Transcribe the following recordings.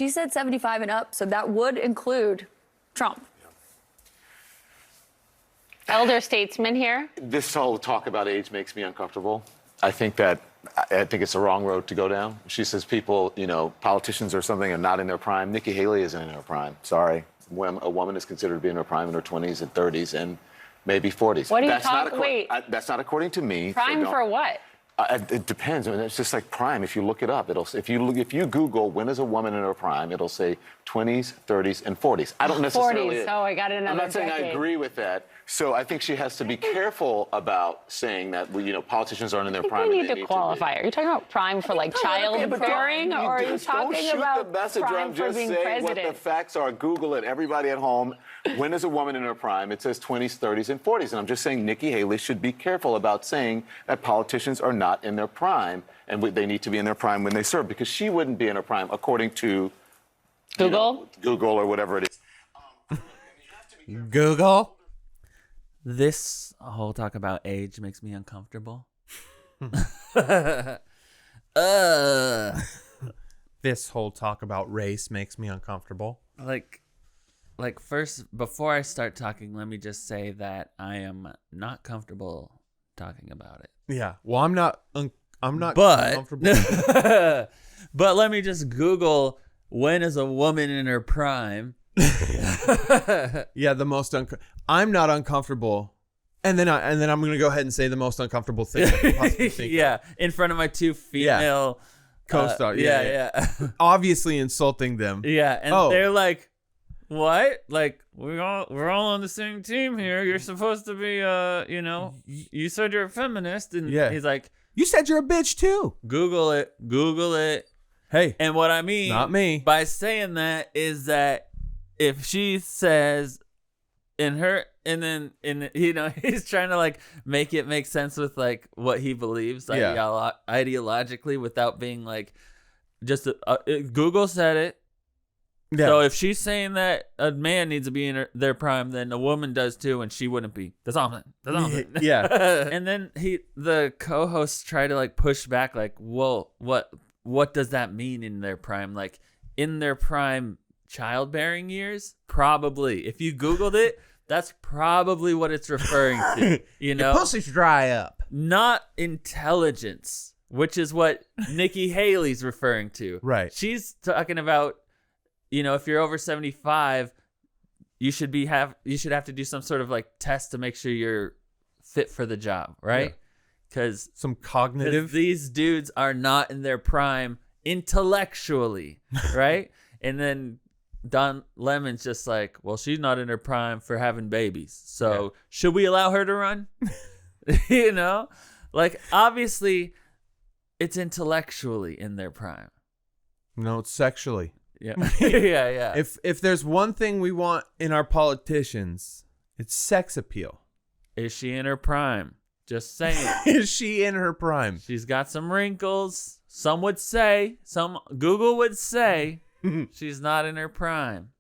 she said 75 and up, so that would include Trump. Elder statesman here. This whole talk about age makes me uncomfortable. I think it's the wrong road to go down. She says people, politicians or something are not in their prime. Nikki Haley isn't in her prime. Sorry. When a woman is considered to be in her prime in her 20s and 30s and maybe 40s. What are you talking? Wait. That's not according to me. Prime for what? It depends. I mean, it's just like prime. If you look it up, if you Google when is a woman in her prime, it'll say 20s, 30s, and 40s. I don't necessarily. 40s. Oh, I got another. I'm not saying decade. I agree with that. So I think she has to be careful about saying that politicians aren't in their prime. We need to qualify. Are you talking about prime for like childbearing, or are you talking about prime for being president? What the facts are. Google it. Everybody at home. When is a woman in her prime? It says 20s, 30s, and 40s. And I'm just saying Nikki Haley should be careful about saying that politicians are not in their prime and they need to be in their prime when they serve, because she wouldn't be in her prime according to Google or whatever it is. Google. This whole talk about age makes me uncomfortable. This whole talk about race makes me uncomfortable. Like first, before I start talking, let me just say that I am not comfortable talking about it. Yeah. Well, I'm not But comfortable. but let me just Google when is a woman in her prime. Yeah, the most I'm not uncomfortable, and then I'm gonna go ahead and say the most uncomfortable thing I could possibly think. Yeah, in front of my two female co-star. Yeah. Obviously insulting them. Yeah, and they're like, "What? Like we're all on the same team here. You're supposed to be you said you're a feminist," and he's like, "You said you're a bitch too." Google it. Hey, and what I mean, not me, by saying that is that if she says he's trying to like make it make sense with like what he believes ideologically without being like just Google said it. Yeah. So if she's saying that a man needs to be in their prime, then a woman does too, and she wouldn't be. That's all. Yeah. And then the co-hosts try to like push back, like, whoa, what does that mean in their prime? Like in their prime childbearing years? Probably. If you Googled it, that's probably what it's referring to. Your pussy's dry up. Not intelligence, which is what Nikki Haley's referring to. Right. She's talking about, if you're over 75, you should have to do some sort of like test to make sure you're fit for the job, right? Because some cognitive. These dudes are not in their prime intellectually, right? And then Don Lemon's just like, well, she's not in her prime for having babies. So should we allow her to run? Like obviously it's intellectually in their prime. No, it's sexually. Yeah. yeah. If there's one thing we want in our politicians, it's sex appeal. Is she in her prime? Just saying. Is she in her prime? She's got some wrinkles. Some Google would say she's not in her prime.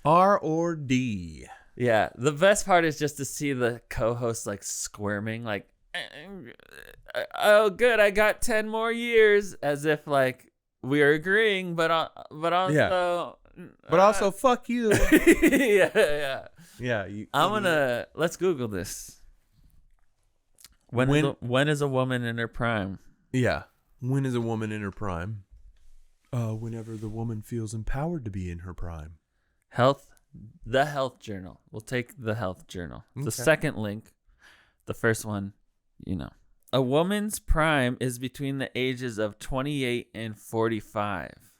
R or D. Yeah. The best part is just to see the co-host like squirming, like, oh, good, I got 10 more years, as if like we're agreeing, but also, but also, fuck you. yeah. Let's Google this. When is a woman in her prime? Yeah. When is a woman in her prime? Whenever the woman feels empowered to be in her prime. The Health Journal. We'll take the Health Journal. Okay. The second link, the first one, A woman's prime is between the ages of 28 and 45.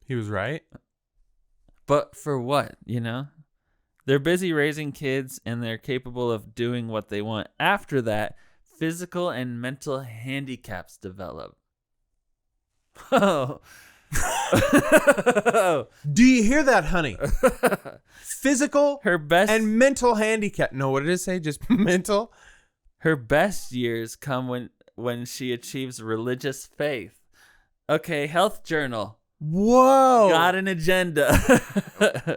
He was right. But for what, They're busy raising kids and they're capable of doing what they want. After that, physical and mental handicaps develop. Oh. Do you hear that, honey? Physical and mental handicap. No, what did it say? Just mental? Her best years come when she achieves religious faith. Okay, Health Journal. Whoa. Got an agenda.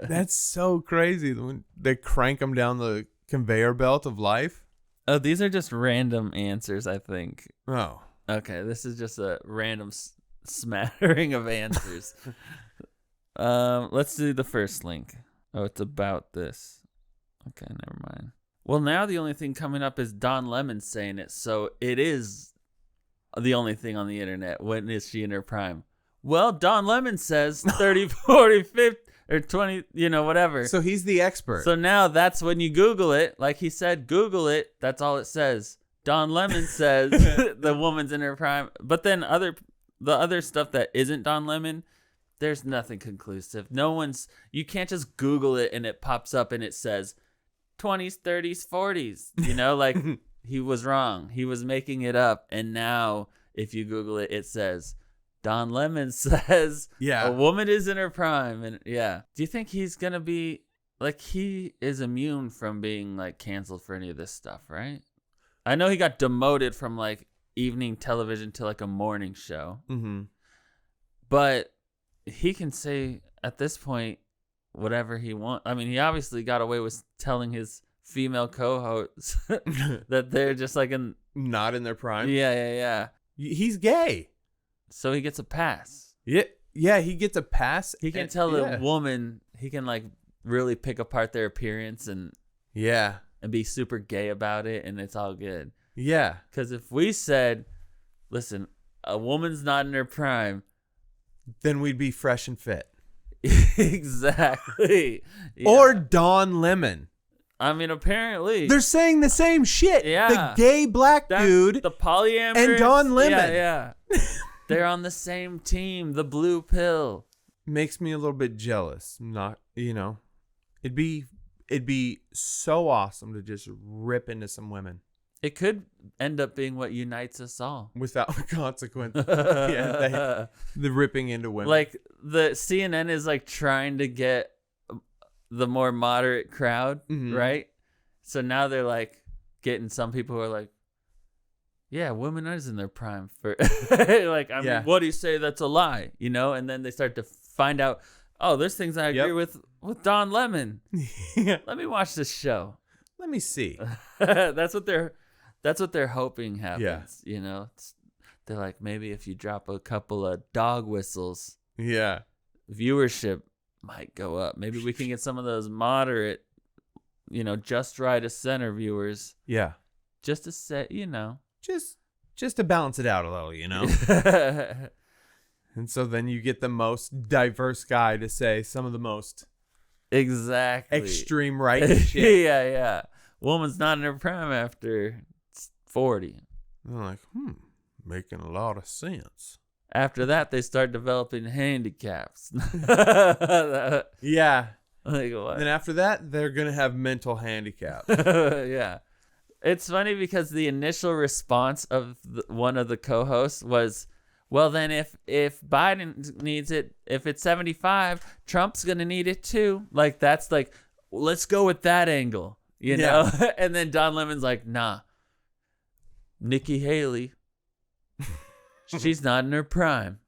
That's so crazy. When they crank them down the conveyor belt of life. Oh, these are just random answers, I think. Oh. Okay, this is just a random smattering of answers. Let's do the first link. Oh, it's about this. Okay, never mind. Well, now the only thing coming up is Don Lemon saying it, so it is the only thing on the internet. When is she in her prime? Well, Don Lemon says 30, 40, 50, or 20, whatever. So he's the expert. So now that's when you Google it. Like he said, Google it. That's all it says. Don Lemon says the woman's in her prime. But then the other stuff that isn't Don Lemon, there's nothing conclusive. You can't just Google it and it pops up and it says 20s, 30s, 40s. Like he was wrong. He was making it up. And now if you Google it, it says Don Lemon says a woman is in her prime. And do you think he's going to be like, he is immune from being like canceled for any of this stuff, right? I know he got demoted from like evening television to like a morning show. Mm-hmm. But he can say at this point whatever he wants. I mean, he obviously got away with telling his female co-hosts that they're just like not in their prime. Yeah. He's gay. So he gets a pass. Yeah, he gets a pass. He can tell the woman, he can like really pick apart their appearance and be super gay about it, and it's all good. Yeah. Because if we said, listen, a woman's not in her prime, then we'd be fresh and fit. Exactly. Yeah. Or Don Lemon. I mean, apparently. They're saying the same shit. Yeah. The gay black dude. The polyamorous. And Don Lemon. Yeah. They're on the same team. The blue pill. Makes me a little bit jealous. Not, it'd be so awesome to just rip into some women. It could end up being what unites us all. Without consequence. The ripping into women. Like, the CNN is like trying to get the more moderate crowd, right? So now they're like getting some people who are like, yeah, women is in their prime for like, I mean, what do you say that's a lie? And then they start to find out, oh, there's things I agree with Don Lemon. Let me watch this show. Let me see. That's what they're hoping happens. They're like, maybe if you drop a couple of dog whistles, viewership might go up. Maybe we can get some of those moderate, just right of center viewers. Yeah. Just to say, just to balance it out a little, And so then you get the most diverse guy to say some of the most extreme right shit. Yeah. Woman's not in her prime after 40. I'm like, making a lot of sense. After that, they start developing handicaps. Yeah. Like what? Then after that, they're going to have mental handicaps. Yeah. It's funny because the initial response of one of the co-hosts was, well, then if Biden needs it, if it's 75, Trump's going to need it too. Like, that's like, let's go with that angle, know? And then Don Lemon's like, nah, Nikki Haley, she's not in her prime.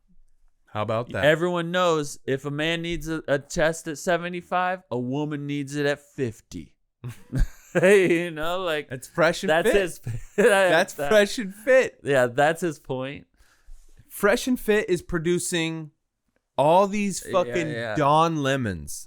How about that? Everyone knows if a man needs a chest at 75, a woman needs it at 50. Like, it's fresh and fit. That's fresh and fit. Yeah, that's his point. Fresh and Fit is producing all these fucking Don Lemons.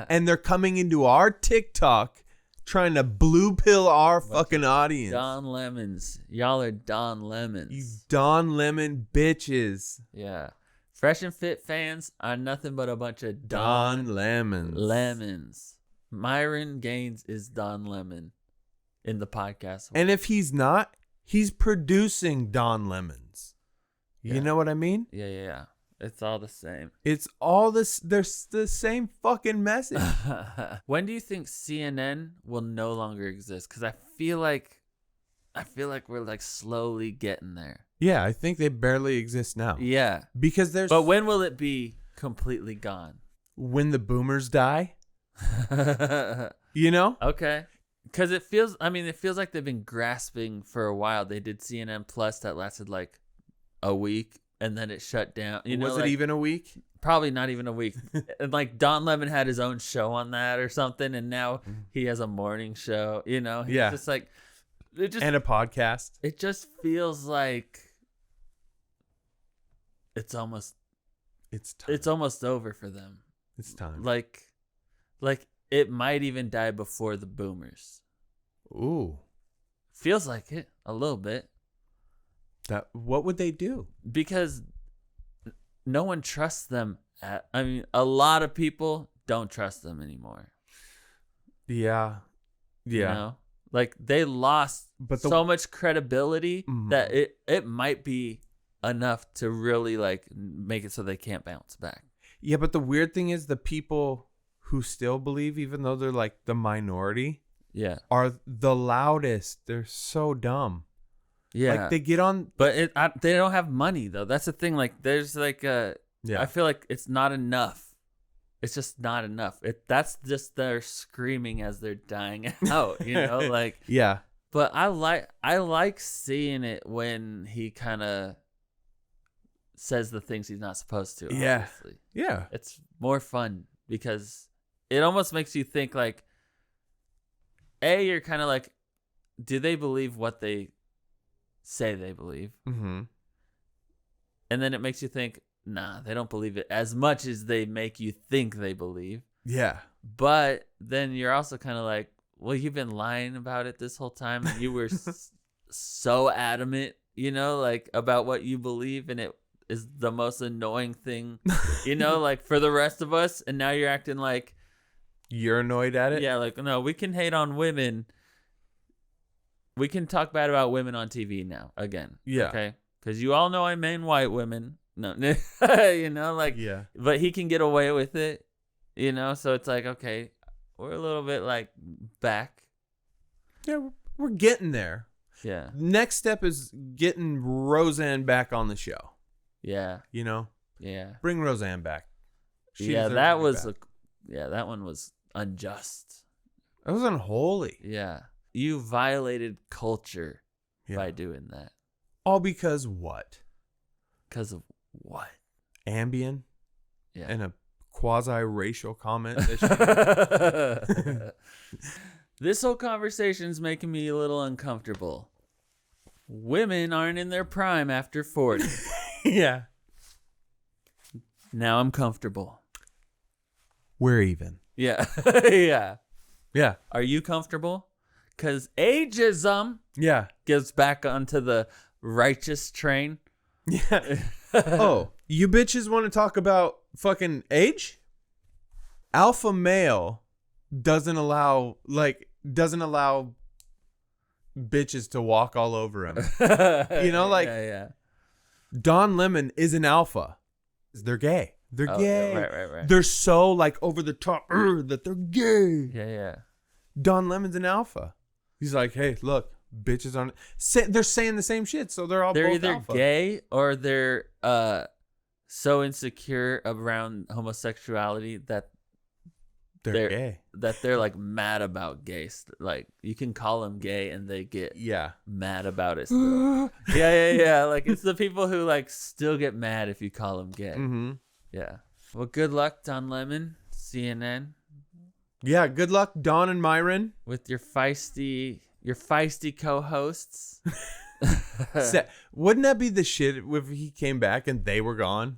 And they're coming into our TikTok trying to blue pill our fucking audience. Don Lemons. Y'all are Don Lemons. You Don Lemon bitches. Yeah. Fresh and Fit fans are nothing but a bunch of Don Lemons. Myron Gaines is Don Lemon in the podcast. And if he's not, he's producing Don Lemons. You know what I mean? Yeah. It's all the same. It's all this. There's the same fucking message. When do you think CNN will no longer exist? Because I feel like we're like slowly getting there. Yeah, I think they barely exist now. Yeah. Because there's. But when will it be completely gone? When the boomers die. Okay. Because it feels like they've been grasping for a while. They did CNN Plus that lasted like a week, and then it shut down. Was it even a week? Probably not even a week. And like Don Lemon had his own show on that or something, and now he has a morning show. He's just like, and a podcast. It just feels like it's almost it's almost over for them. It's time. Like it might even die before the boomers. Ooh. Feels like it a little bit. What would they do? Because no one trusts them. I mean, a lot of people don't trust them anymore. Yeah. You know? Like they lost so much credibility that it might be enough to really like make it so they can't bounce back. Yeah, but the weird thing is the people who still believe, even though they're like the minority, are the loudest. They're so dumb. Yeah, like they get on, but they don't have money though. That's the thing. Like there's like I feel like it's not enough. It's just not enough. That's just their screaming as they're dying out. You know, like yeah. But I like seeing it when he kind of says the things he's not supposed to. Yeah, obviously. Yeah. It's more fun because it almost makes you think like, you're kind of like, do they believe what they say they believe? Mm-hmm. And then it makes you think, nah, they don't believe it as much as they make you think they believe. Yeah. But then you're also kind of like, well, you've been lying about it this whole time. And you were so adamant, you know, like about what you believe. And it is the most annoying thing, you know, like for the rest of us. And now you're acting like you're annoyed at it. Yeah. Like, no, we can hate on women. We can talk bad about women on TV now again. Yeah. Okay. Because you all know I mean white women. No, you know, like, but he can get away with it, you know? So it's like, okay, we're a little bit like back. Yeah, we're getting there. Yeah. Next step is getting Roseanne back on the show. Yeah. You know? Yeah. Bring Roseanne back. That one was unjust. That was unholy. Yeah. You violated culture by doing that. All because what? Because of what? Ambien? Yeah. And a quasi-racial comment. This whole conversation's making me a little uncomfortable. Women aren't in their prime after 40. Yeah. Now I'm comfortable. We're even. Yeah. Yeah. Yeah. Are you comfortable? Because ageism gets back onto the righteous train. Yeah. Oh, you bitches want to talk about fucking age? Alpha male doesn't allow bitches to walk all over him. You know, like Don Lemon is an alpha. They're gay. They're gay. Right. They're so like over the top that they're gay. Yeah. Don Lemon's an alpha. He's like, hey, look, bitches aren't. They're saying the same shit, so they're both either alpha. gay or they're so insecure around homosexuality that they're gay. That they're like mad about gay. Like you can call them gay and they get mad about it still. Yeah. Like it's the people who like still get mad if you call them gay. Mm-hmm. Yeah. Well, good luck, Don Lemon, CNN. Yeah, good luck, Don and Myron, with your feisty co-hosts. Wouldn't that be the shit if he came back and they were gone?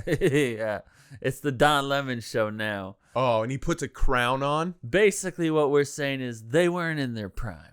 Yeah, it's the Don Lemon show now. Oh, and he puts a crown on? Basically, what we're saying is they weren't in their prime.